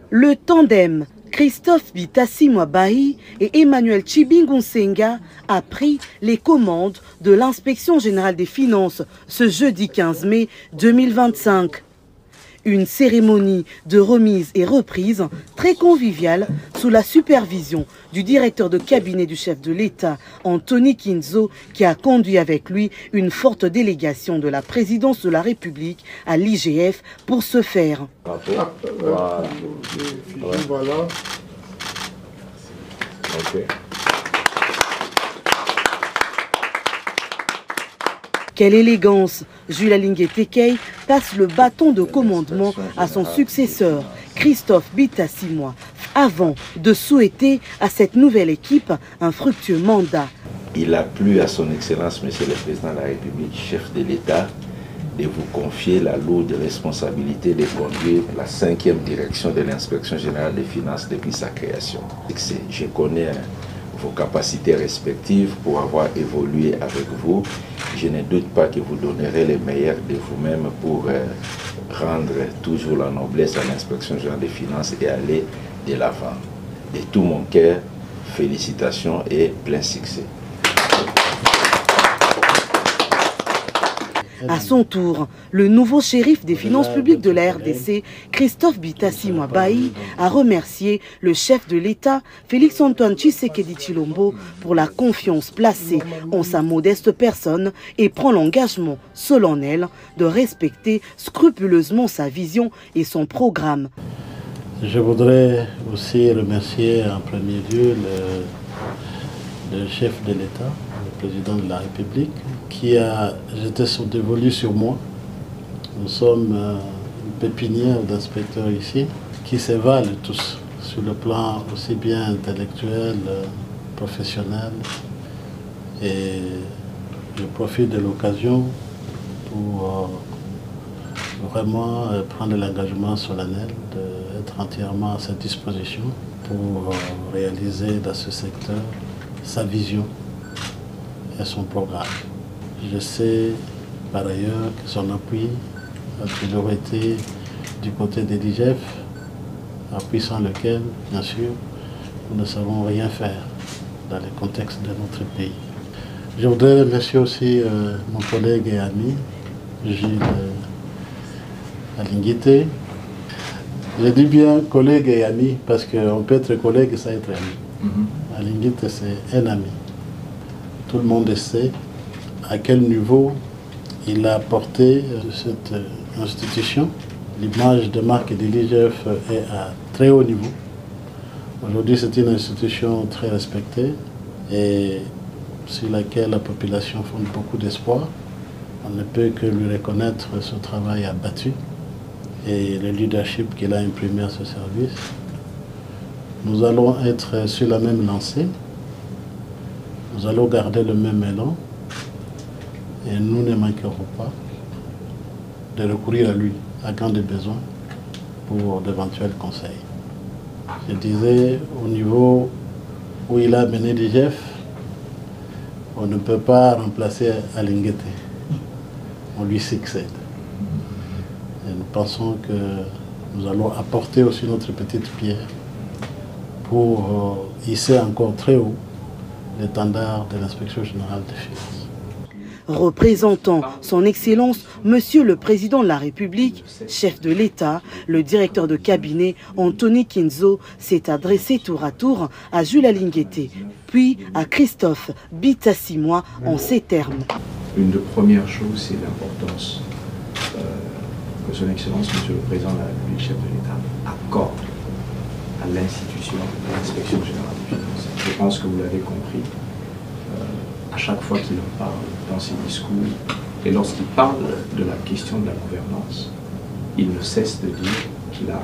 Le tandem Christophe Bitassi-Mwabahi et Emmanuel Tshibingu-Nsenga a pris les commandes de l'inspection générale des finances ce jeudi 15 mai 2025. Une cérémonie de remise et reprise très conviviale sous la supervision du directeur de cabinet du chef de l'État, Anthony Kinzo, qui a conduit avec lui une forte délégation de la présidence de la République à l'IGF pour ce faire. Voilà. Okay. Quelle élégance! Jules Alingué Tekei passe le bâton de commandement à son successeur, Christophe Bitassi-Mwa, avant de souhaiter à cette nouvelle équipe un fructueux mandat. Il a plu à son Excellence, Monsieur le Président de la République, chef de l'État, de vous confier la lourde responsabilité de conduire la 5e direction de l'Inspection générale des finances depuis sa création. Je connais vos capacités respectives pour avoir évolué avec vous. Je ne doute pas que vous donnerez le meilleur de vous-même pour rendre toujours la noblesse à l'Inspection générale des finances et aller de l'avant. De tout mon cœur, félicitations et plein succès. À son tour, le nouveau shérif des finances publiques de la RDC, Christophe Bitassi-Mwabahi, a remercié le chef de l'État, Félix-Antoine Tshisekedi Tshilombo, pour la confiance placée en sa modeste personne et prend l'engagement solennel de respecter scrupuleusement sa vision et son programme. Je voudrais aussi remercier en premier lieu le chef de l'État, le président de la République, qui a jeté son dévolu sur moi. Nous sommes une pépinière d'inspecteurs ici qui se valent tous sur le plan aussi bien intellectuel, professionnel. Et je profite de l'occasion pour vraiment prendre l'engagement solennel d'être entièrement à sa disposition pour réaliser dans ce secteur sa vision et son programme. Je sais par ailleurs que son appui a toujours été du côté de l'IGF, appui sans lequel, bien sûr, nous ne savons rien faire dans le contexte de notre pays. Je voudrais remercier aussi mon collègue et ami, Gilles Alingué. Je dis bien collègue et ami parce qu'on peut être collègue et ça être ami. Alingué, c'est un ami. Tout le monde sait à quel niveau il a porté cette institution. L'image de marque de l'IGF est à très haut niveau. Aujourd'hui, c'est une institution très respectée et sur laquelle la population fonde beaucoup d'espoir. On ne peut que lui reconnaître ce travail abattu et le leadership qu'il a imprimé à ce service. Nous allons être sur la même lancée. Nous allons garder le même élan et nous ne manquerons pas de recourir à lui à quand de besoin pour d'éventuels conseils. Je disais, au niveau où il a mené l'IGF, on ne peut pas remplacer Alingué. On lui succède. Et nous pensons que nous allons apporter aussi notre petite pierre pour hisser encore très haut l'étendard de l'Inspection générale des finances. Représentant son Excellence, Monsieur le Président de la République, chef de l'État, le directeur de cabinet Anthony Kinzo s'est adressé tour à tour à Jules Alingué, puis à Christophe Bitassi-Mwa en ces termes. Une des premières choses, c'est l'importance que son Excellence, Monsieur le Président de la République, chef de l'État, accorde à l'institution de l'Inspection générale des finances. Je pense que vous l'avez compris. À chaque fois qu'il en parle dans ses discours et lorsqu'il parle de la question de la gouvernance, il ne cesse de dire qu'il a,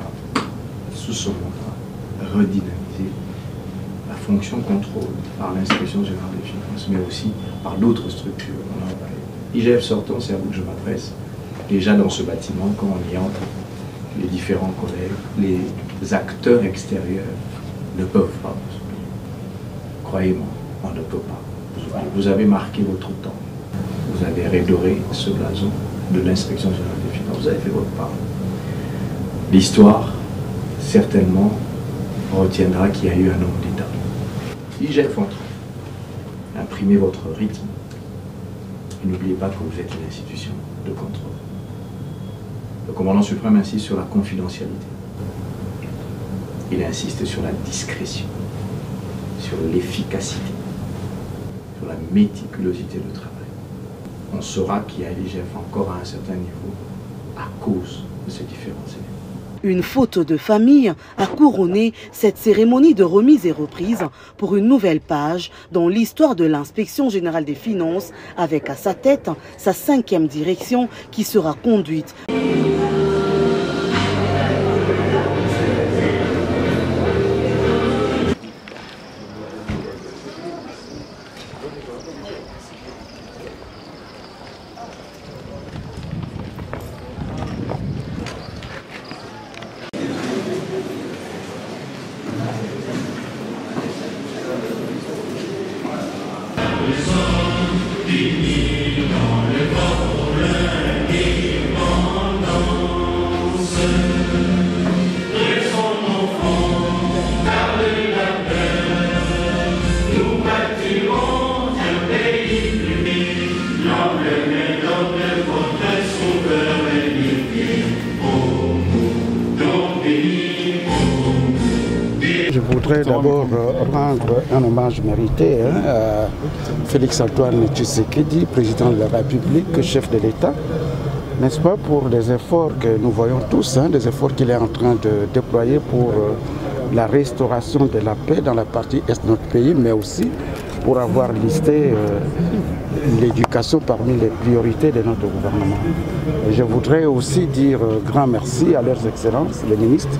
sous son mandat, redynamisé la fonction contrôle par l'Inspection générale des finances, mais aussi par d'autres structures. IGF sortant, c'est à vous que je m'adresse. Déjà dans ce bâtiment, quand on y entre, les différents collègues, les acteurs extérieurs ne peuvent pas vous oublier. Croyez-moi, on ne peut pas. Vous avez marqué votre temps. Vous avez redoré ce blason de l'Inspection générale des finances. Vous avez fait votre part. L'histoire certainement retiendra qu'il y a eu un homme d'État. IGF entre. Imprimez votre rythme. Et n'oubliez pas que vous êtes une institution de contrôle. Le commandant suprême insiste sur la confidentialité. Il insiste sur la discrétion, sur l'efficacité, sur la méticulosité de travail. On saura qu'il y a l'IGF encore à un certain niveau à cause de ces différents éléments. Une photo de famille a couronné cette cérémonie de remise et reprise pour une nouvelle page dans l'histoire de l'Inspection générale des finances, avec à sa tête sa 5e direction qui sera conduite. Je voudrais d'abord rendre un hommage mérité à Félix-Antoine Tshisekedi, président de la République, chef de l'État, n'est-ce pas, pour les efforts que nous voyons tous, des efforts qu'il est en train de déployer pour la restauration de la paix dans la partie est de notre pays, mais aussi pour avoir listé l'éducation parmi les priorités de notre gouvernement. Et je voudrais aussi dire grand merci à leurs excellences, les ministres,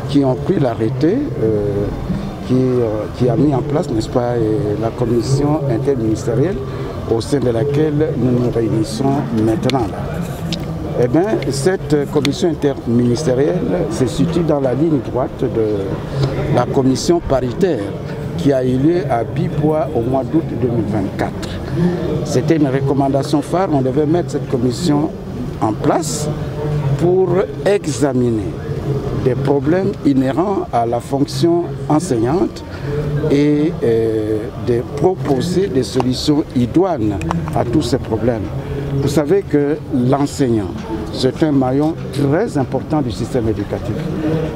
qui ont pris l'arrêté, qui a mis en place, n'est-ce pas, la commission interministérielle au sein de laquelle nous nous réunissons maintenant. Eh bien, cette commission interministérielle se situe dans la ligne droite de la commission paritaire qui a eu lieu à Bibois au mois d'août 2024. C'était une recommandation phare, on devait mettre cette commission en place pour examiner des problèmes inhérents à la fonction enseignante et de proposer des solutions idoines à tous ces problèmes. Vous savez que l'enseignant, c'est un maillon très important du système éducatif.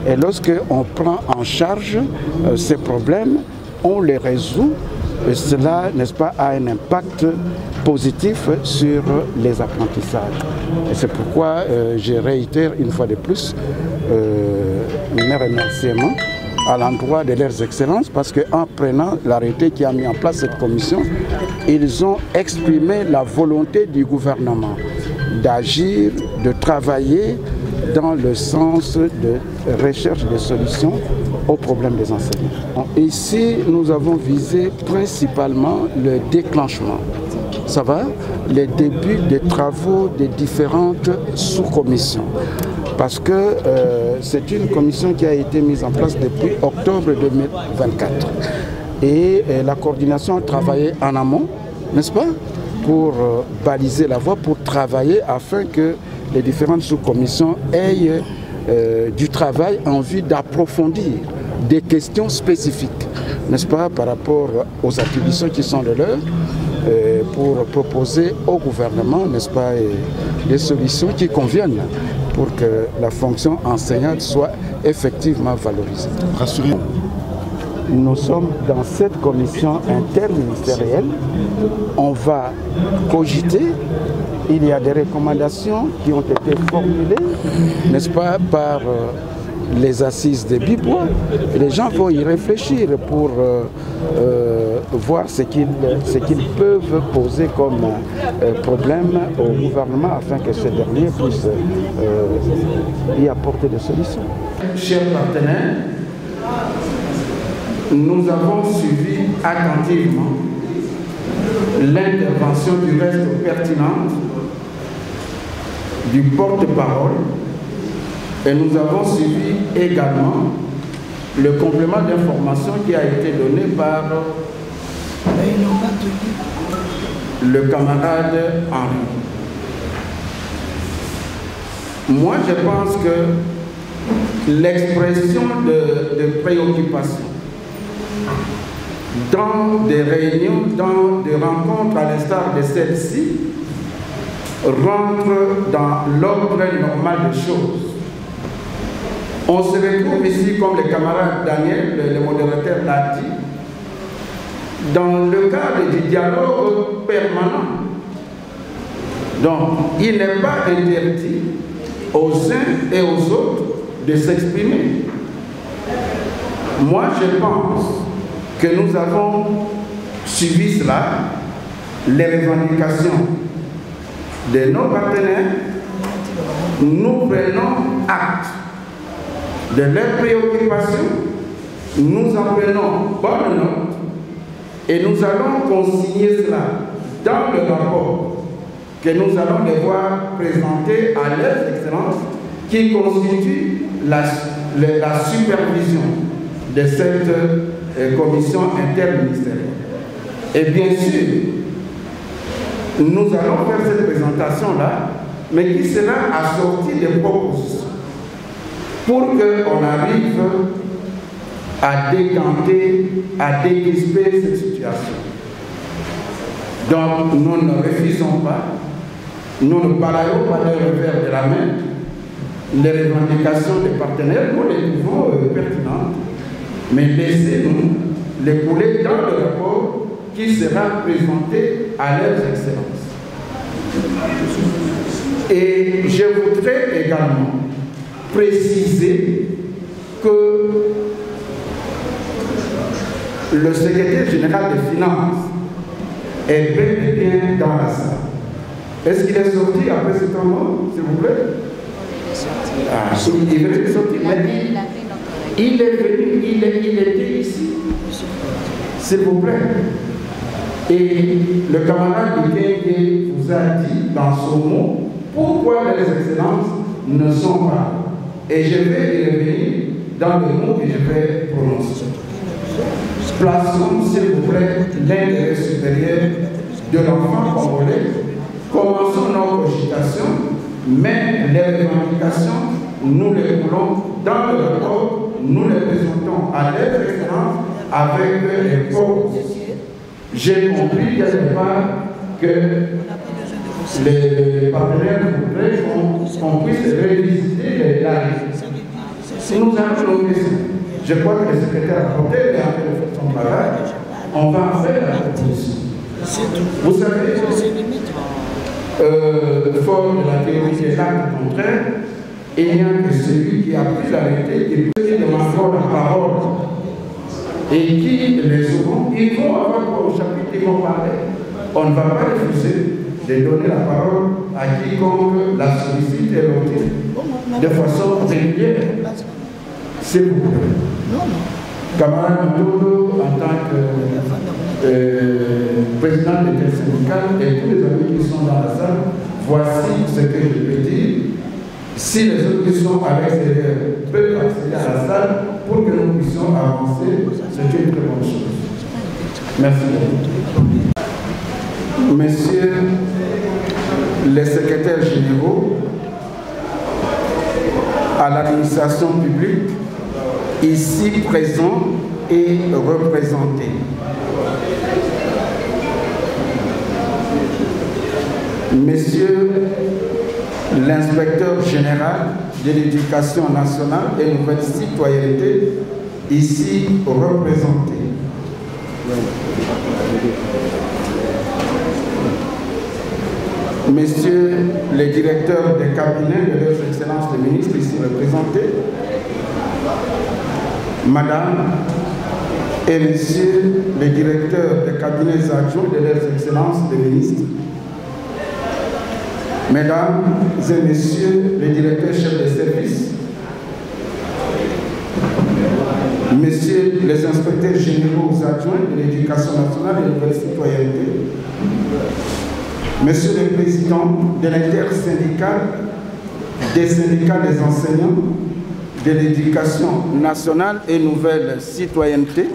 Et lorsqu'on prend en charge ces problèmes, on les résout, et cela, n'est-ce pas, a un impact positif sur les apprentissages. Et c'est pourquoi je réitère une fois de plus mes remerciements à l'endroit de leurs excellences, parce qu'en prenant l'arrêté qui a mis en place cette commission, ils ont exprimé la volonté du gouvernement d'agir, de travailler dans le sens de recherche de solutions aux problèmes des enseignants. Ici, nous avons visé principalement le déclenchement. Ça va? Les débuts des travaux des différentes sous-commissions. Parce que c'est une commission qui a été mise en place depuis octobre 2024. Et la coordination a travaillé en amont, n'est-ce pas, pour baliser la voie, pour travailler afin que les différentes sous-commissions aient du travail en vue d'approfondir des questions spécifiques, n'est-ce pas, par rapport aux attributions qui sont les leurs, pour proposer au gouvernement, n'est-ce pas, des solutions qui conviennent pour que la fonction enseignante soit effectivement valorisée. Rassurez-vous. Nous sommes dans cette commission interministérielle. On va cogiter. Il y a des recommandations qui ont été formulées, n'est-ce pas, par les assises de Bibois. Les gens vont y réfléchir pour voir ce qu'ils peuvent poser comme problème au gouvernement afin que ce dernier puisse y apporter des solutions. Chers partenaires, nous avons suivi attentivement l'intervention du reste pertinente du porte-parole et nous avons suivi également le complément d'information qui a été donné par le camarade Henri. Moi, je pense que l'expression de préoccupations dans des réunions, dans des rencontres à l'instar de celle-ci, rentre dans l'ordre normal des choses. On se retrouve ici, comme le camarade Daniel, le modérateur, l'a dit, dans le cadre du dialogue permanent. Donc, il n'est pas interdit aux uns et aux autres de s'exprimer. Moi, je pense que nous avons suivi cela, les revendications de nos partenaires. Nous prenons acte de leurs préoccupations, nous en prenons bonne note et nous allons consigner cela dans le rapport que nous allons devoir présenter à leurs excellences qui constitue la supervision de cette commission interministérielle. Et bien sûr, nous allons faire cette présentation-là, mais qui sera assortie de propositions pour qu'on arrive à décanter, à décrisper cette situation. Donc, nous ne refusons pas, nous ne balayons pas d'un revers de la main les revendications des partenaires, nous les trouvons pertinentes, mais laissez-nous les couler dans le rapport qui sera présenté à leurs excellences. Et je voudrais également préciser que le secrétaire général des Finances est bel et bien dans la salle. Est-ce qu'il est sorti après ce temps-là, s'il vous plaît? Ah, il venait de sortir. Il est venu, il était ici. S'il vous plaît. Et le camarade Guégué vous a dit dans son mot pourquoi les excellences ne sont pas là. Et je vais y revenir dans le mot que je vais prononcer. Plaçons, s'il vous plaît, l'intérêt supérieur de l'enfant congolais. Commençons nos cogitations, mais les revendications, nous les voulons dans le rapport, nous les présentons à leurs excellences avec les propositions. J'ai compris quelque part que les partenaires voudraient qu'on puisse revisiter la liste. Si nous avons une question, je crois que le secrétaire rapporteur est en train de faire son travail, on va en faire la proposition. Vous savez, fort de la théorie des actes contraires, il n'y a que celui qui a pris l'arrêté et qui demande encore la parole. Et qui les auront, ils vont avoir quoi au chapitre, ils vont parler. On ne va pas refuser de donner la parole à quiconque la sollicite et l'obtient de façon régulière. S'il vous plaît. Camarade Matodo, en tant que président de l'intersyndical et tous les amis qui sont dans la salle, voici ce que je peux dire. Si les autres qui sont à l'extérieur peuvent accéder à la salle pour que nous puissions avancer, c'est une très bonne chose. Merci beaucoup. Messieurs les secrétaires généraux à l'administration publique, ici présents et représentés. Messieurs l'inspecteur général de l'éducation nationale et nouvelle citoyenneté, ici représenté. Messieurs les directeurs des cabinets de leurs excellences les ministres, ici représentés. Madame et messieurs les directeurs des cabinets adjoints de leurs excellences les ministres. Mesdames et messieurs les directeurs chefs de service, messieurs les inspecteurs généraux adjoints de l'éducation nationale et de la citoyenneté, messieurs les présidents de l'intersyndicale, des syndicats des enseignants, de l'éducation nationale et nouvelle citoyenneté,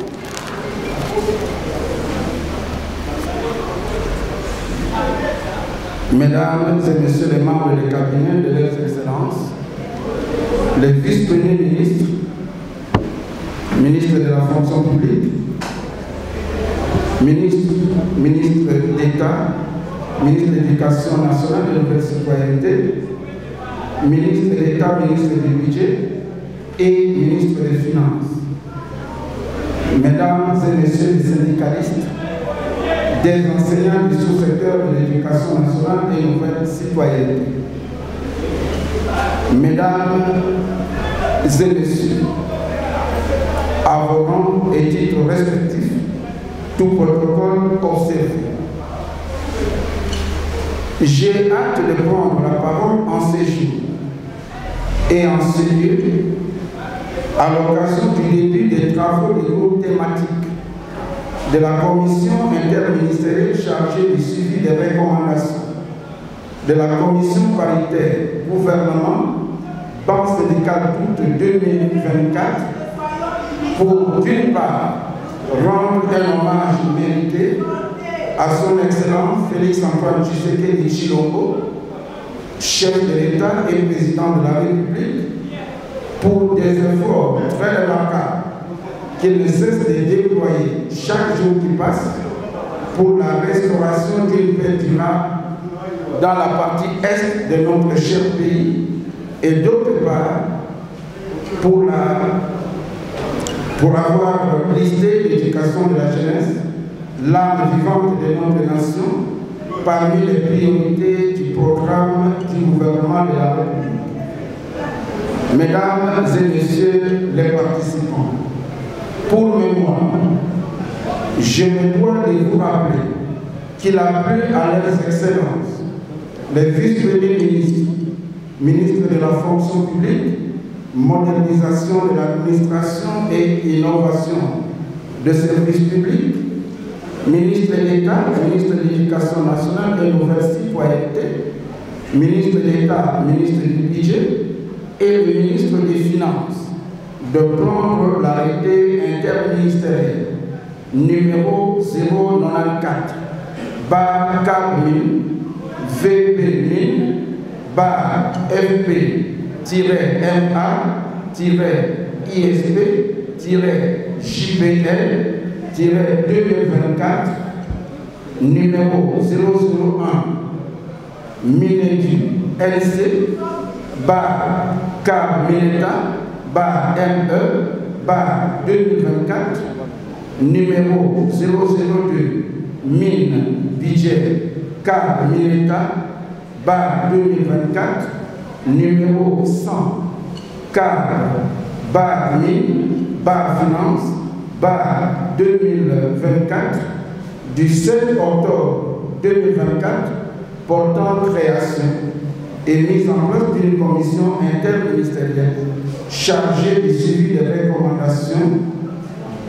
mesdames et messieurs les membres du cabinet de leurs excellences, les vice-premiers ministres, ministre de la fonction publique, ministre d'État, ministre de l'Éducation nationale et de la nouvelle citoyenneté, ministre de l'État, ministre du budget et ministre des Finances. Mesdames et messieurs les syndicalistes, des enseignants du sous-secteur de l'éducation nationale et nouvelle citoyenneté. Mesdames et messieurs, à vos rangs et titres respectifs, tout protocole observé. J'ai hâte de prendre la parole en ces jours et en ce lieu à l'occasion du début des travaux du groupe thématique de la commission interministérielle chargée du suivi des recommandations de la commission paritaire gouvernement banque syndicale d'août 2024 pour d'une part rendre un hommage mérité à son Excellence Félix-Antoine Tshisekedi Tshilombo, chef de l'État et président de la République, pour des efforts très remarquables qu'il ne cesse de déployer chaque jour qui passe pour la restauration d'une paix durable dans la partie est de notre cher pays et d'autre part pour avoir listé l'éducation de la jeunesse, l'âme vivante de notre nation, parmi les priorités du programme du gouvernement de la République. Mesdames et messieurs les participants, pour mémoire, je me dois de vous rappeler qu'il a plu à leurs excellences, les vice-premiers ministres, ministres de la fonction publique, modernisation de l'administration et innovation de services publics, ministre de l'État, ministre de l'Éducation nationale et nouvelle citoyenneté, ministre de l'État, ministre du budget et le ministre des Finances, de prendre l'arrêté interministériel numéro 094 bar 4000 VP 1000 bar FP-ISP-JPL-2024 numéro 001 Minedu LC bar car Mineta bar ME bar 2024 numéro 002 mine budget car Mineta bar 2024 numéro 100 car bar mine bar finance bar 2024 du 7 octobre 2024 portant création et mise en place d'une commission interministérielle chargée du suivi des recommandations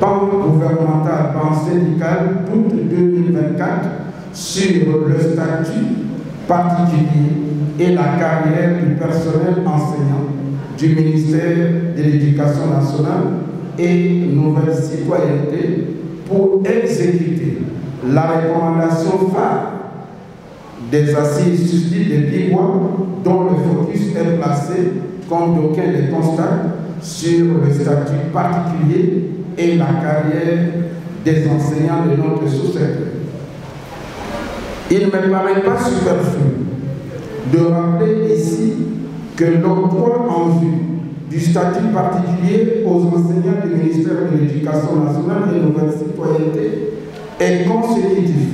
banque gouvernementale, banque syndicale d'août 2024 sur le statut particulier et la carrière du personnel enseignant du ministère de l'Éducation nationale et nouvelle citoyenneté pour exécuter la recommandation phare des assises susdites de Bigwa, dont le focus est placé, comme d'aucuns le constatent, sur le statut particulier et la carrière des enseignants de notre sous-secteur. Il ne me paraît pas superflu de rappeler ici que l'octroi en vue du statut particulier aux enseignants du ministère de l'Éducation nationale et de la nouvelle citoyenneté est consécutif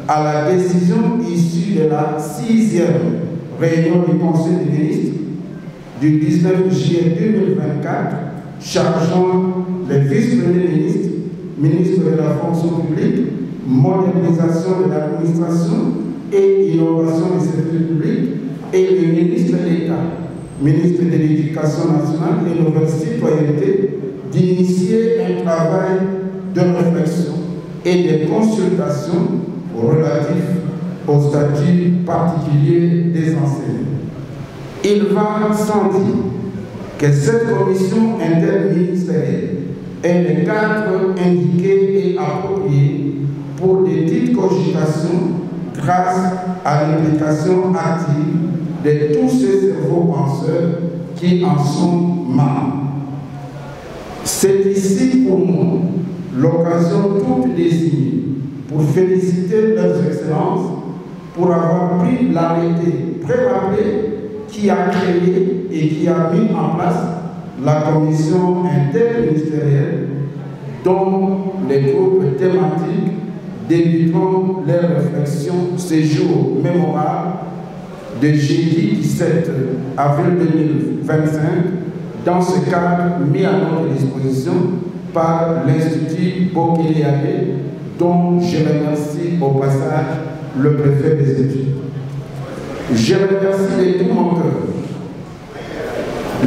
à la décision issue de la 6e réunion du Conseil des ministres du 19 juillet 2024 chargeant les vice-premiers ministres, ministres de la fonction publique, modernisation de l'administration et innovation des services publics et le ministre de l'État, ministre de l'Éducation nationale et de la nouvelle citoyenneté, d'initier un travail de réflexion et de consultation relatif au statut particulier des enseignants. Il va sans dire que cette commission interministérielle est le cadre indiqué et approprié pour des dites cogitations grâce à l'implication active de tous ces cerveaux penseurs qui en sont membres. C'est ici pour nous l'occasion toute désignée pour féliciter leurs excellences pour avoir pris l'arrêté préparé qui a créé et qui a mis en place la commission interministérielle dont les groupes thématiques débuteront leurs réflexions ce jour mémorable de jeudi 17 avril 2025 dans ce cadre mis à notre disposition par l'Institut Bokele-Yabé, dont je remercie au passage le préfet des études. Je remercie de tout mon cœur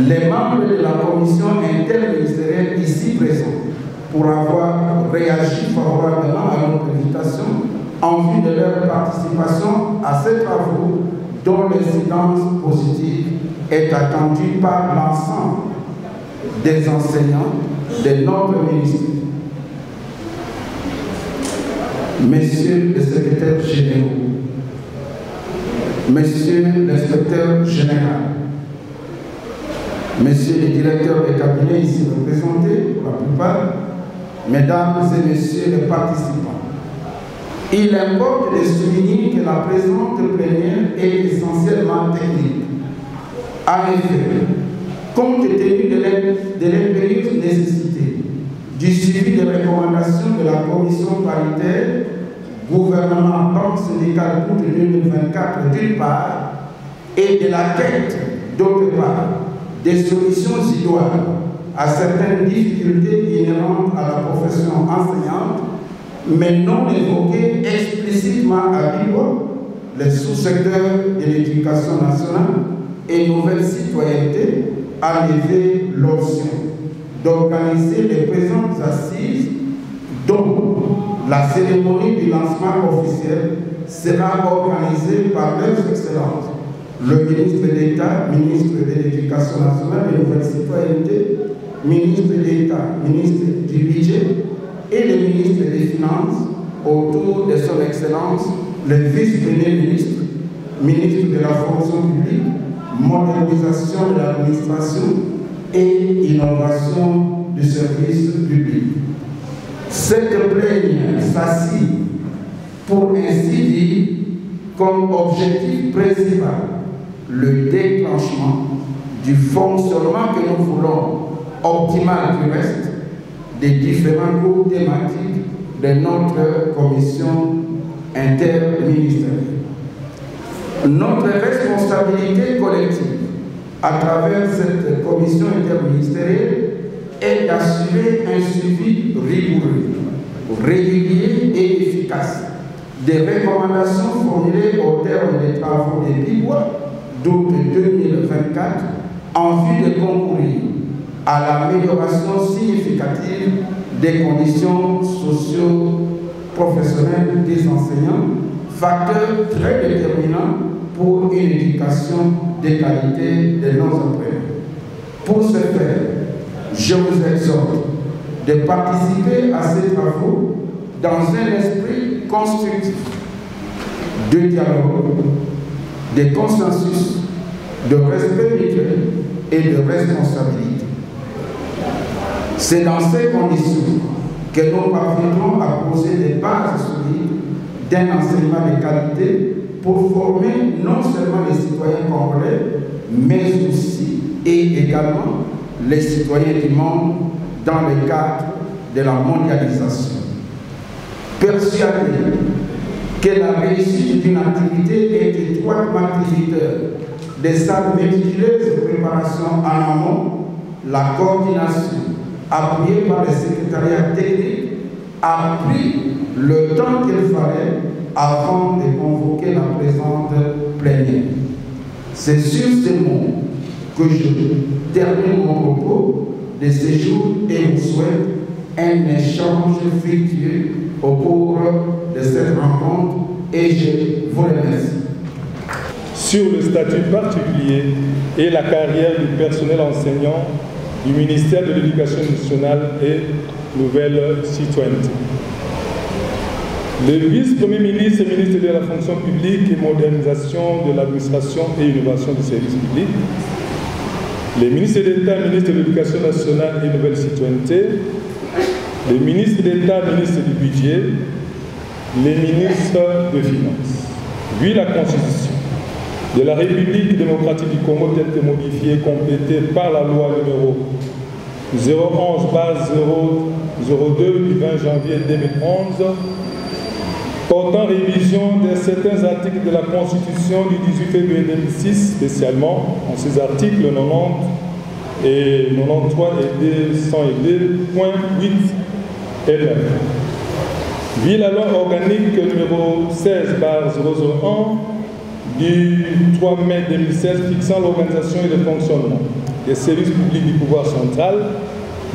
les membres de la commission interministérielle ici présents pour avoir réagi favorablement à notre invitation en vue de leur participation à ces travaux dont l'incidence positive est attendue par l'ensemble des enseignants de notre ministère. Messieurs les secrétaires généraux, Messieurs l'inspecteur général, Messieurs les directeurs des cabinets ici représentés pour la plupart, Mesdames et Messieurs les participants, il importe de souligner que la présente plénière est essentiellement technique. En effet, compte tenu de l'impérieuse nécessité du suivi des recommandations de la commission paritaire gouvernement banque syndicale pour 2024 d'une part et de la quête d'autre part des solutions idoines à certaines difficultés inhérentes à la profession enseignante mais non évoquées explicitement à Bibo, les sous-secteurs de l'éducation nationale et nouvelle citoyenneté a levé l'option d'organiser les présentes assises dont la cérémonie du lancement officiel sera organisée par leurs excellences, le ministre d'État, ministre de l'Éducation nationale et de la nouvelle citoyenneté, ministre d'État, ministre du budget et le ministre des Finances autour de son excellence, le vice-premier ministre, ministre de la fonction publique, modernisation de l'administration et innovation du service public. Cette plénière s'assied, pour ainsi dire, comme objectif principal le déclenchement du fonctionnement que nous voulons optimal du reste des différents groupes thématiques de notre commission interministérielle. Notre responsabilité collective à travers cette commission interministérielle est d'assurer un suivi rigoureux, régulier et efficace des recommandations formulées au terme des travaux des Bibois d'août 2024 en vue de concourir à l'amélioration significative des conditions socio-professionnelles des enseignants, facteur très déterminant pour une éducation de qualité de nos apprenants. Pour ce faire, je vous exhorte de participer à ces travaux dans un esprit constructif de dialogue, de consensus, de respect mutuel et de responsabilité. C'est dans ces conditions que nous parviendrons à poser des bases solides d'un enseignement de qualité pour former non seulement les citoyens congolais, mais aussi et également les citoyens du monde dans le cadre de la mondialisation. Persuadé que la réussite d'une activité est étroitement tributaire de sa méticuleuse préparation en amont, la coordination appuyée par les secrétariats techniques a pris le temps qu'il fallait avant de convoquer la présente plénière. C'est sur ces mots que je termine mon propos de ce jour et vous souhaite un échange fructueux au cours de cette rencontre et je vous remercie. Sur le statut particulier et la carrière du personnel enseignant du ministère de l'Éducation nationale et Nouvelle Citoyenneté. Le vice-premier ministre et ministre de la fonction publique et modernisation de l'administration et innovation du service public les ministres d'État, ministres de l'Éducation nationale et Nouvelle Citoyenneté, les ministres d'État, ministres du Budget, les ministres des Finances. Vu la Constitution de la République démocratique du Congo telle que modifiée et complétée par la loi numéro 011/002 du 20 janvier 2011, portant révision de certains articles de la Constitution du 18 février 2006, spécialement en ces articles 90 et 93 et 202.8 et 9. Via la loi organique numéro 16/001 du 3 mai 2016 fixant l'organisation et le fonctionnement des services publics du pouvoir central,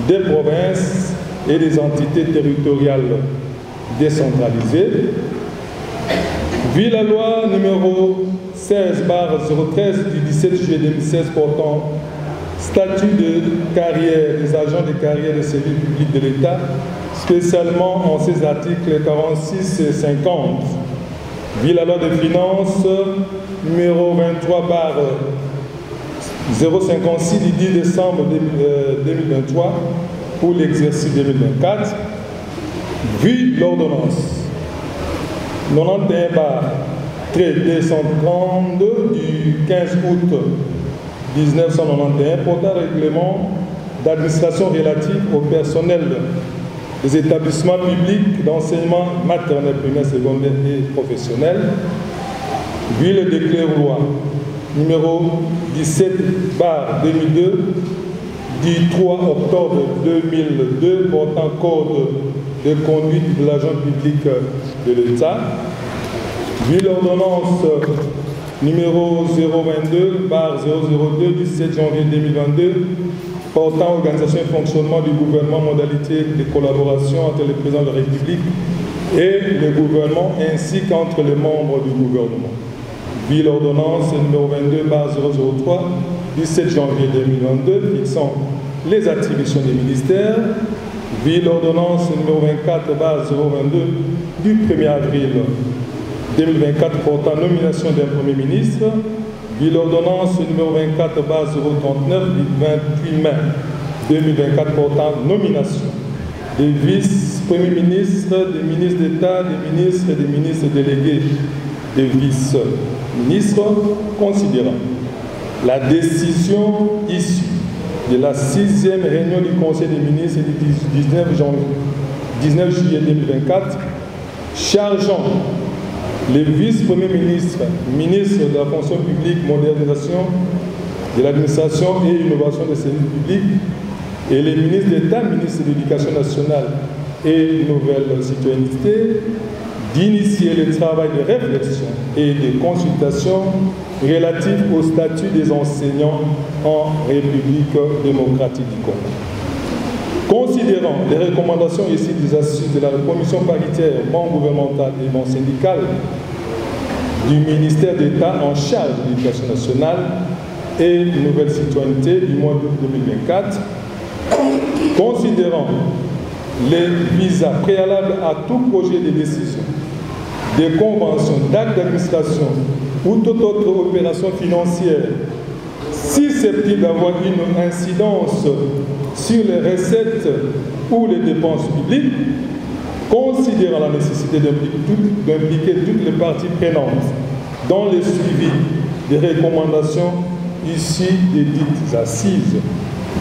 des provinces et des entités territoriales décentralisées. Via la loi numéro 16/013 du 17 juillet 2016 portant statut de carrière des agents de carrière des services publics de l'État, spécialement en ces articles 46 et 50. Via la loi des finances numéro 23/056 du 10 décembre 2023 pour l'exercice 2024. Vu l'ordonnance 91/232 du 15 août 1991 portant règlement d'administration relative au personnel des établissements publics d'enseignement maternel, primaire, secondaire et professionnel, vu le décret loi numéro 17/2002 du 3 octobre 2002 portant code de conduite de l'agent public de l'État, vu l'ordonnance numéro 022/002 du 7 janvier 2022 portant organisation et fonctionnement du gouvernement, modalités de collaboration entre le président de la République et le gouvernement ainsi qu'entre les membres du gouvernement. Vu l'ordonnance numéro 22/003 du 7 janvier 2022 fixant les attributions des ministères, vu l'ordonnance numéro 24/022 du 1er avril 2024 portant nomination d'un Premier ministre, vu l'ordonnance numéro 24/039 du 28 mai 2024 portant nomination des vice-premiers ministres, des ministres d'État, des ministres et des ministres délégués, des vice-ministres, considérant la décision issue de la 6e réunion du Conseil des ministres du 19 juillet 2024 chargeant les vice-premiers ministres, ministres de la fonction publique, modernisation de l'administration et innovation des services publics, et les ministres d'État, ministres de l'Éducation nationale et Nouvelle Citoyenneté, d'initier le travail de réflexion et de consultation relatif au statut des enseignants en République démocratique du Congo. Considérant les recommandations ici des assises de la commission paritaire banc gouvernemental et banc syndical du ministère d'État en charge de l'Éducation nationale et Nouvelle Citoyenneté du mois d'août 2024, considérant les visas préalables à tout projet de décision, des conventions, d'actes d'administration ou toute autre opération financière susceptible d'avoir une incidence sur les recettes ou les dépenses publiques, considérant la nécessité d'impliquer toutes les parties prenantes dans le suivi des recommandations issues des dites assises,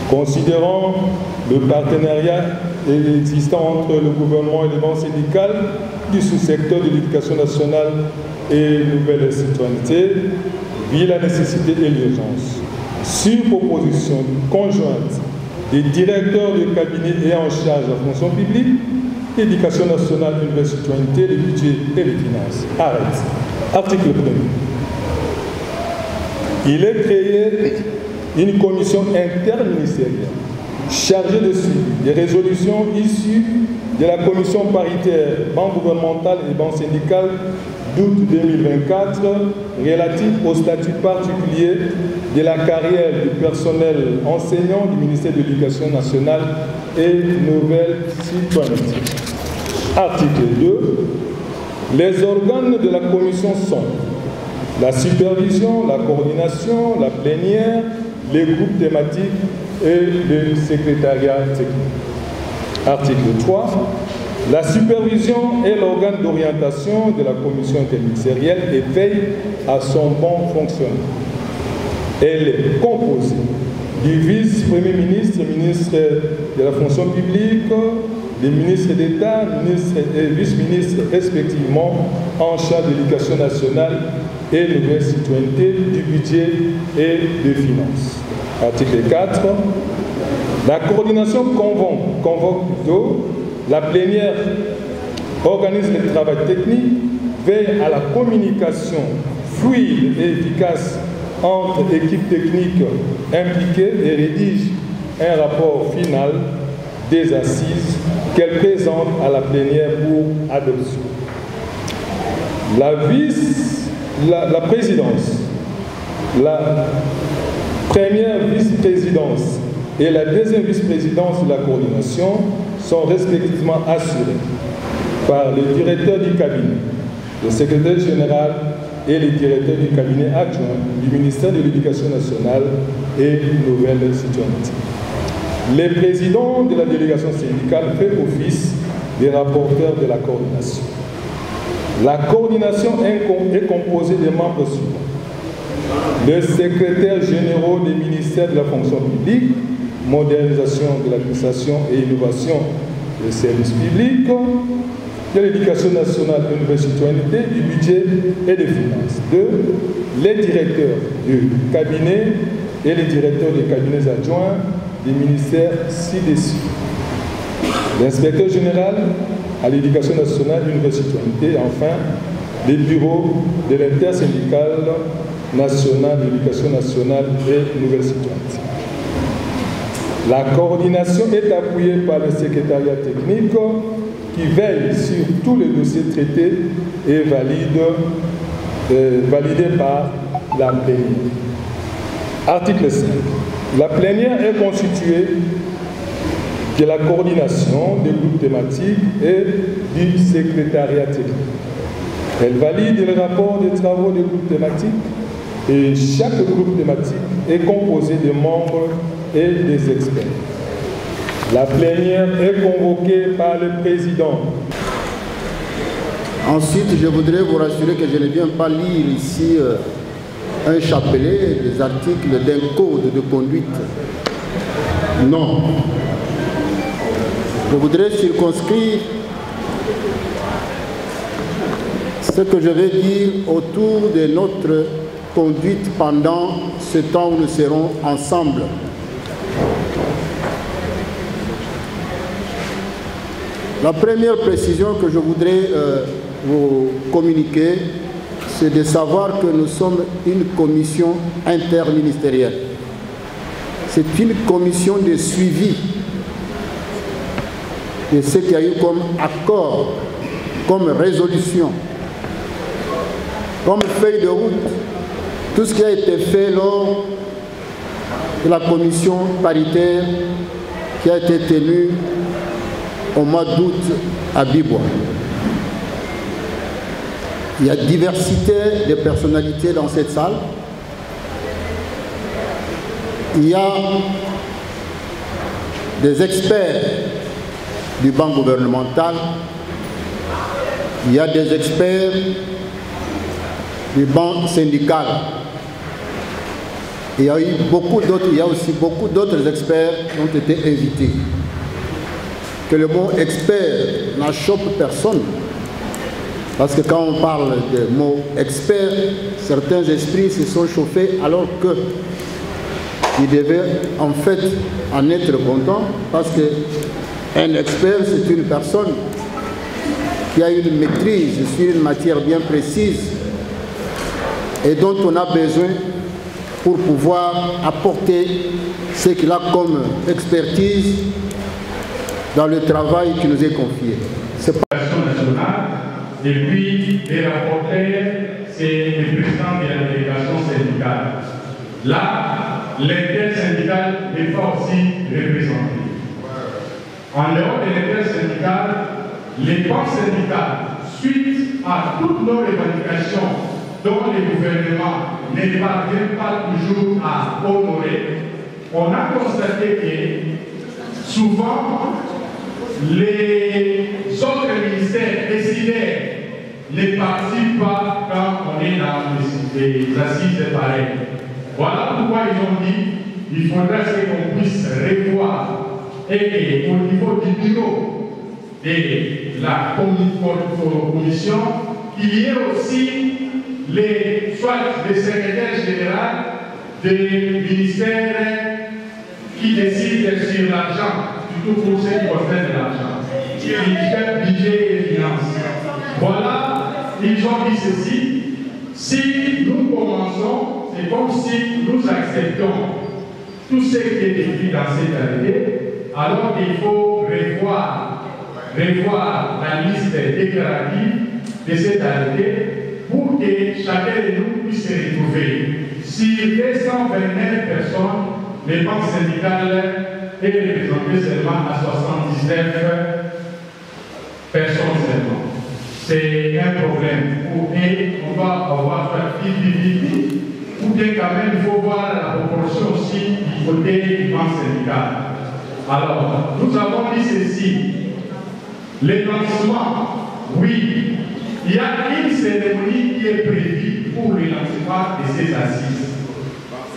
considérant le partenariat existant entre le gouvernement et les banques syndicales du sous-secteur de l'éducation nationale et Nouvelle Citoyenneté, via la nécessité et l'urgence, sur proposition conjointe des directeurs de cabinet et en charge de la fonction publique, l'éducation nationale, Nouvelle Citoyenneté, le budget et les finances. Arrête. Article 1er. Il est créé une commission interministérielle chargée de suivre des résolutions issues de la commission paritaire banc gouvernemental et banc syndical d'août 2024 relative au statut particulier de la carrière du personnel enseignant du ministère de l'Éducation nationale et Nouvelle Citoyenneté. Article 2. Les organes de la commission sont la supervision, la coordination, la plénière, les groupes thématiques et le secrétariat technique. Article 3. La supervision est l'organe d'orientation de la commission interministérielle et veille à son bon fonctionnement. Elle est composée du vice-premier ministre, ministre de la fonction publique, des ministres d'État, ministres et vice-ministres respectivement en charge de l'éducation nationale et de la citoyenneté, du budget et des finances. Article 4. La coordination convoque plutôt la plénière, organise le travail technique, veille à la communication fluide et efficace entre équipes techniques impliquées et rédige un rapport final des assises qu'elle présente à la plénière pour adoption. La présidence, la première vice-présidence et la deuxième vice-présidence de la coordination sont respectivement assurées par le directeur du cabinet, le secrétaire général et le directeur du cabinet adjoint du ministère de l'Éducation nationale et nouvelle citoyenneté. Les présidents de la délégation syndicale fait office des rapporteurs de la coordination. La coordination est composée des membres suivants. Le secrétaire général des ministères de la fonction publique, modernisation de l'administration et innovation des services publics, de l'éducation nationale et de nouvelle citoyenneté, du budget et des finances. 2. Les directeurs du cabinet et les directeurs des cabinets adjoints des ministères ci-dessus. L'inspecteur général à l'éducation nationale et de nouvelle citoyenneté, et enfin, les bureaux de l'intersyndicale nationale de l'éducation nationale et nouvelle citoyenneté. La coordination est appuyée par le secrétariat technique qui veille sur tous les dossiers traités et validés par la plénière. Article 5. La plénière est constituée de la coordination des groupes thématiques et du secrétariat technique. Elle valide le rapport des travaux des groupes thématiques et chaque groupe thématique est composé de membres et des experts. La plénière est convoquée par le président. Ensuite, je voudrais vous rassurer que je ne viens pas lire ici un chapelet, des articles d'un code de conduite. Non. Je voudrais circonscrire ce que je vais dire autour de notre conduite pendant ce temps où nous serons ensemble. La première précision que je voudrais vous communiquer, c'est de savoir que nous sommes une commission interministérielle. C'est une commission de suivi de ce qu'il y a eu comme accord, comme résolution, comme feuille de route, tout ce qui a été fait lors de la commission paritaire qui a été tenue au mois d'août à Bibois. Il y a diversité de personnalités dans cette salle. Il y a des experts du banc gouvernemental. Il y a des experts du banc syndical. Il y a eu beaucoup d'autres, il y a aussi beaucoup d'autres experts qui ont été invités. Que le mot expert n'achoppe personne. Parce que quand on parle de mot expert, certains esprits se sont chauffés alors qu'ils devaient en fait en être contents. Parce qu'un expert, c'est une personne qui a une maîtrise sur une matière bien précise et dont on a besoin pour pouvoir apporter ce qu'il a comme expertise dans le travail qui nous est confié. C'est pas nationale, et puis les rapporteurs, c'est le président de la délégation syndicale. Là, l'intersyndical n'est pas aussi représenté. En dehors de l'intersyndical, les banques syndicales, suite à toutes nos revendications dont le gouvernement ne parvient pas toujours à honorer, on a constaté que souvent les autres ministères décidèrent ne participent pas quand on est dans des assises pareilles. Voilà pourquoi ils ont dit qu'il faudrait qu'on puisse revoir et au niveau du bureau de la commission, qu'il y ait aussi soit les secrétaires généraux des ministères qui décident sur l'argent, surtout pour ceux qui concernent l'argent, ministère budget et finances. Voilà, ils ont dit ceci. Si nous commençons, c'est comme si nous acceptons tout ce qui est écrit dans cette arrêté, alors qu'il faut revoir la liste déclarative de cette arrêté pour que chacun de nous puisse se retrouver. Sur les 129 personnes, les banques syndicales est représentée seulement à 79 personnes seulement. C'est un problème. Et on va avoir fait vite, ou bien quand même il faut voir la proportion aussi du côté du banque syndicale. Alors, nous avons dit ceci. Les lancements, oui, il y a une cérémonie qui est prévue pour le lancement de ces assises.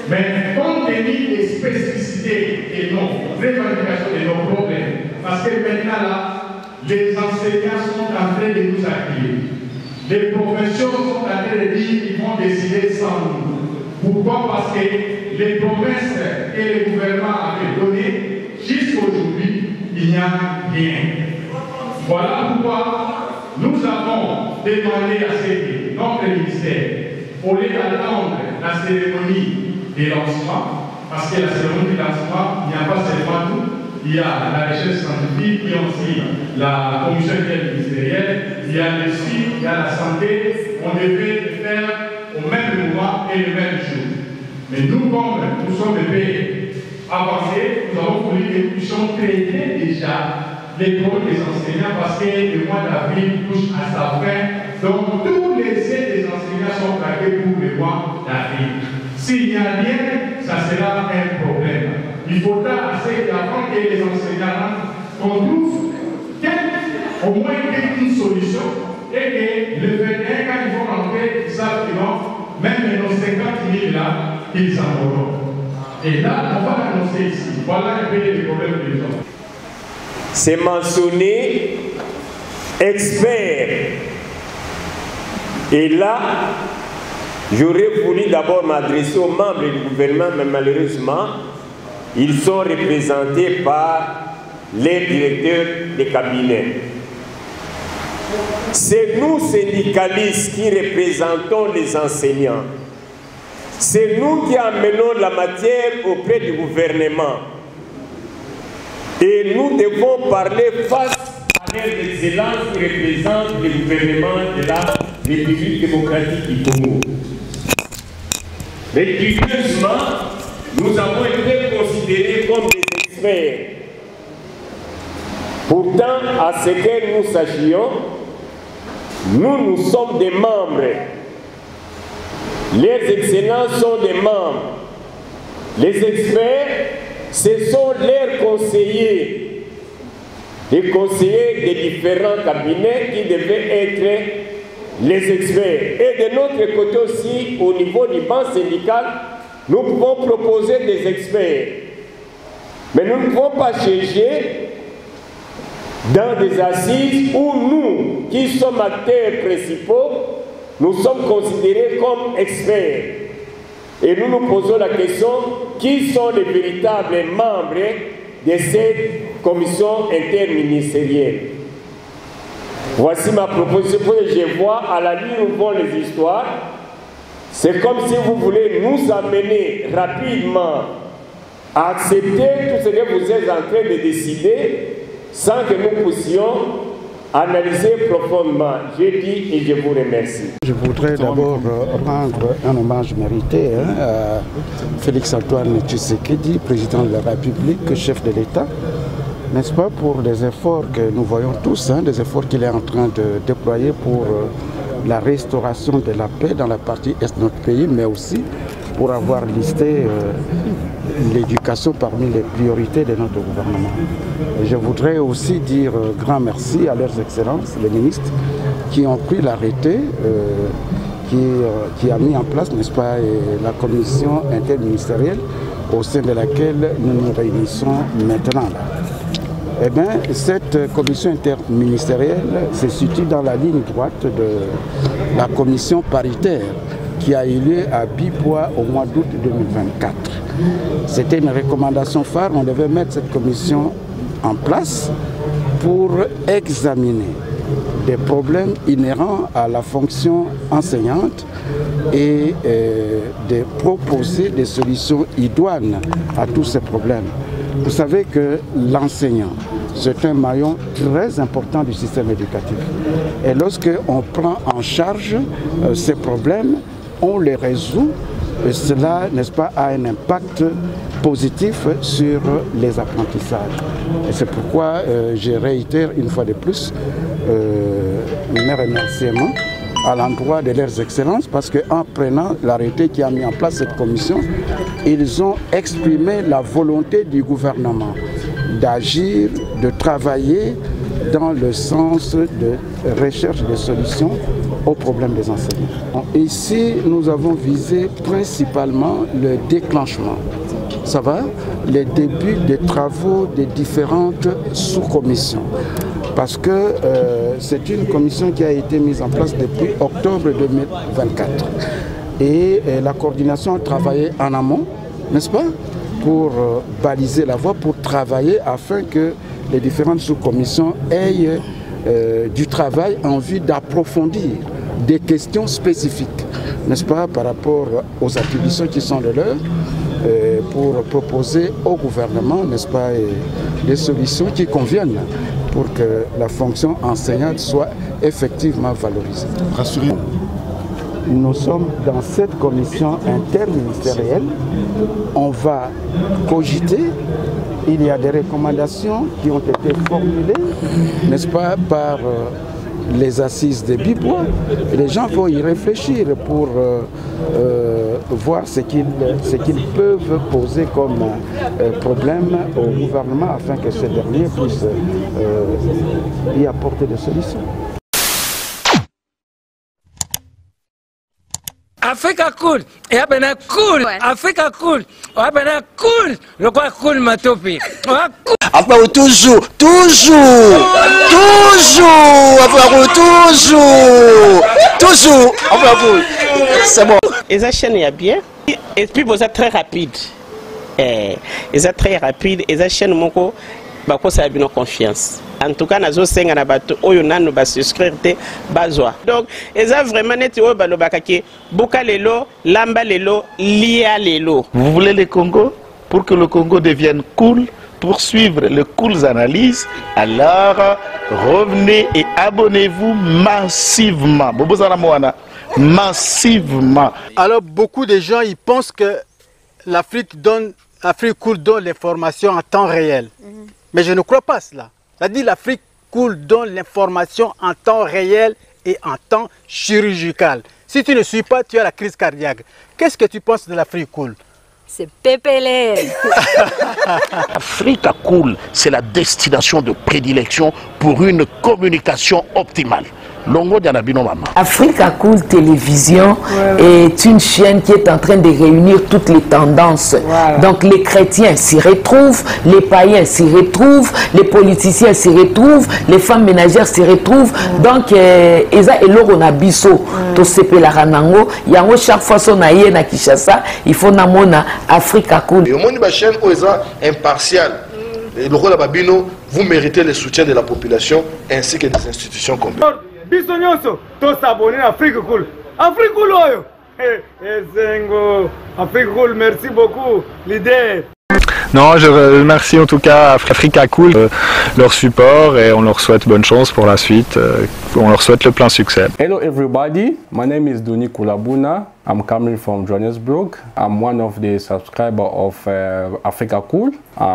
Mais compte tenu des spécificités et nos revendications et nos problèmes, parce que maintenant là, les enseignants sont en train de nous accueillir. Les professions sont en train de dire qu'ils vont décider sans nous. Pourquoi? Parce que les promesses que le gouvernement avait données, jusqu'aujourd'hui, il n'y a rien. Voilà pourquoi nous avons demandé à notre ministère, au lieu d'attendre la cérémonie de lancement, parce que la cérémonie de lancement, il n'y a pas seulement nous, il y a la recherche scientifique, il y a aussi la commission interministérielle, il y a le SIC, il y a la santé, on devait le faire au même moment et le même jour. Mais nous, comme nous sommes des pays avancés, nous avons voulu que nous puissions traiter déjà les problèmes des enseignants parce que le mois d'avril touche à sa fin. Donc tous les aides des enseignants sont traqués pour le mois d'avril. S'il n'y a rien, ça sera un problème. Il faudra assez qu'avant que les enseignants qu'on trouve au moins une solution et que le 21, quand ils vont rentrer, ils savent que non, même nos 50 000 là, ils en auront. Et là, on va l'annoncer ici. Voilà un peu les problèmes des gens. C'est mentionné expert. Et là, j'aurais voulu d'abord m'adresser aux membres du gouvernement, mais malheureusement, ils sont représentés par les directeurs des cabinets. C'est nous, syndicalistes, qui représentons les enseignants. C'est nous qui amenons la matière auprès du gouvernement. Et nous devons parler face à leur excellence qui représente le gouvernement de la République démocratique du Congo. Mais curieusement, nous avons été considérés comme des experts. Pourtant, à ce que nous sachions, nous sommes des membres. Les excellences sont des membres. Les experts, ce sont leurs conseillers. Les conseillers des différents cabinets qui devaient être les experts. Et de notre côté aussi, au niveau du banc syndical, nous pouvons proposer des experts. Mais nous ne pouvons pas chercher dans des assises où nous, qui sommes acteurs principaux, nous sommes considérés comme experts. Et nous nous posons la question, qui sont les véritables membres de cette commission interministérielle? Voici ma proposition. Je vois à la ligne où vont les histoires. C'est comme si vous voulez nous amener rapidement à accepter tout ce que vous êtes en train de décider sans que nous puissions analyser profondément. Je dis et je vous remercie. Je voudrais d'abord rendre un hommage mérité à Félix-Antoine Tshisekedi, président de la République, chef de l'État, n'est-ce pas, pour les efforts que nous voyons tous, des efforts qu'il est en train de déployer pour la restauration de la paix dans la partie est de notre pays, mais aussi pour avoir listé l'éducation parmi les priorités de notre gouvernement. Et je voudrais aussi dire grand merci à leurs excellences, les ministres, qui ont pris l'arrêté qui a mis en place, n'est-ce pas, la commission interministérielle au sein de laquelle nous nous réunissons maintenant. Eh bien, cette commission interministérielle se situe dans la ligne droite de la commission paritaire qui a eu lieu à Bibois au mois d'août 2024. C'était une recommandation phare, on devait mettre cette commission en place pour examiner des problèmes inhérents à la fonction enseignante et de proposer des solutions idoines à tous ces problèmes. Vous savez que l'enseignant, c'est un maillon très important du système éducatif. Et lorsque on prend en charge ces problèmes, on les résout, et cela, n'est-ce pas, a un impact positif sur les apprentissages. Et c'est pourquoi je réitère une fois de plus mes remerciements à l'endroit de leurs excellences, parce qu'en prenant l'arrêté qui a mis en place cette commission, ils ont exprimé la volonté du gouvernement d'agir, de travailler dans le sens de recherche de solutions aux problèmes des enseignants. Ici, nous avons visé principalement le déclenchement. Ça va? Les débuts des travaux des différentes sous-commissions. Parce que c'est une commission qui a été mise en place depuis octobre 2024. Et la coordination a travaillé en amont, n'est-ce pas, pour baliser la voie, pour travailler afin que les différentes sous-commissions aient du travail en vue d'approfondir des questions spécifiques, n'est-ce pas, par rapport aux attributions qui sont de leur, pour proposer au gouvernement, n'est-ce pas, des solutions qui conviennent pour que la fonction enseignante soit effectivement valorisée. Rassurez-vous. Nous sommes dans cette commission interministérielle. On va cogiter. Il y a des recommandations qui ont été formulées, n'est-ce pas, par les assises de Bibois. Les gens vont y réfléchir pour voir ce qu'ils peuvent poser comme problème au gouvernement afin que ce dernier puisse y apporter des solutions. Africa cool, et abena cool, Africa cool, abena cool, le quoi cool matopi. Enfin, toujours, enfin, c'est bon. Et ça chaîne est bien, et puis vous êtes très rapide. Et ça très rapide, et ça chaîne moko, bah ça a bien confiance. En tout cas, nazo senga na bato oyo nanu ba souscrire te bazwa. Donc, eza vraiment neti oyo balobaka ke buka lelo, lamba lelo, lia lelo. Vous voulez le Congo? Pour que le Congo devienne cool, pour suivre les cool analyses, alors revenez et abonnez-vous massivement. Massivement. Alors beaucoup de gens ils pensent que l'Afrique cool donne l'information en temps réel. Mais je ne crois pas cela. C'est-à-dire l'Afrique cool donne l'information en temps réel et en temps chirurgical. Si tu ne suis pas, tu as la crise cardiaque. Qu'est-ce que tu penses de l'Afrique cool? C'est Pépélé. Africa Cool, c'est la destination de prédilection pour une communication optimale. Longo Dianabino Mama. Africa Cool Télévision est une chaîne qui est en train de réunir toutes les tendances. Voilà. Donc les chrétiens s'y retrouvent, les païens s'y retrouvent, les politiciens s'y retrouvent, les femmes ménagères s'y retrouvent. Donc Eza Eloro na biso to sepe la ranango, yango chaque fois son aïe na Kinshasa, il faut namona Africa Cool. Et au monde de chaîne Oza impartial. Le rôle de Babino, vous méritez le soutien de la population ainsi que des institutions complètes. Bisognoso, to s'abonner à Africa Cool. Africa Cool, oyo. Zengo, Africa Cool, merci beaucoup, l'idée. Non, je remercie en tout cas Africa Cool leur support et on leur souhaite bonne chance pour la suite. On leur souhaite le plein succès. Hello everybody, my name is Doni Kulabuna. I'm coming from Johannesburg. I'm one of the subscribers of Africa Cool.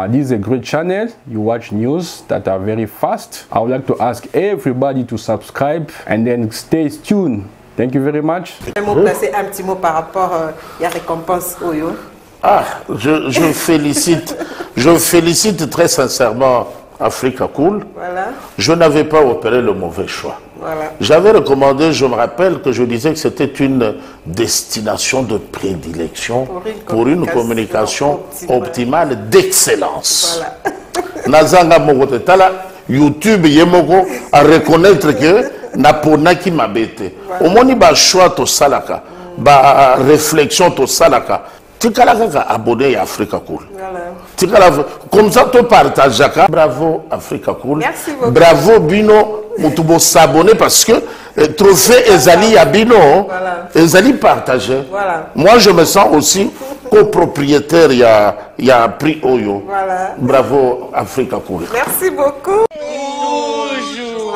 This is a great channel. You watch news that are very fast. I would like to ask everybody to subscribe and then stay tuned. Thank you very much. Placer un petit mot par rapport à la récompense Oyo. Je félicite très sincèrement Africa Cool. Voilà. Je n'avais pas opéré le mauvais choix. Voilà. J'avais recommandé, je me rappelle que je disais que c'était une destination de prédilection pour une communication optimale d'excellence. Nazanga Mogotetala, YouTube Yemoko, à reconnaître que Napona qui m'a bêté. Au moins, il y a un choix to salaka, une réflexion to salaka. Tu as abonné à Africa Cool. Comme ça, tu partages. Bravo Africa Cool. Merci beaucoup. Bravo Bino. Mutubo s'abonner parce que trophée Ezali à Bino, Ezali partagé. Voilà. Moi, je me sens aussi copropriétaire. Il y a un prix Oyo. Voilà. Bravo Africa Cool. Merci beaucoup. Toujours.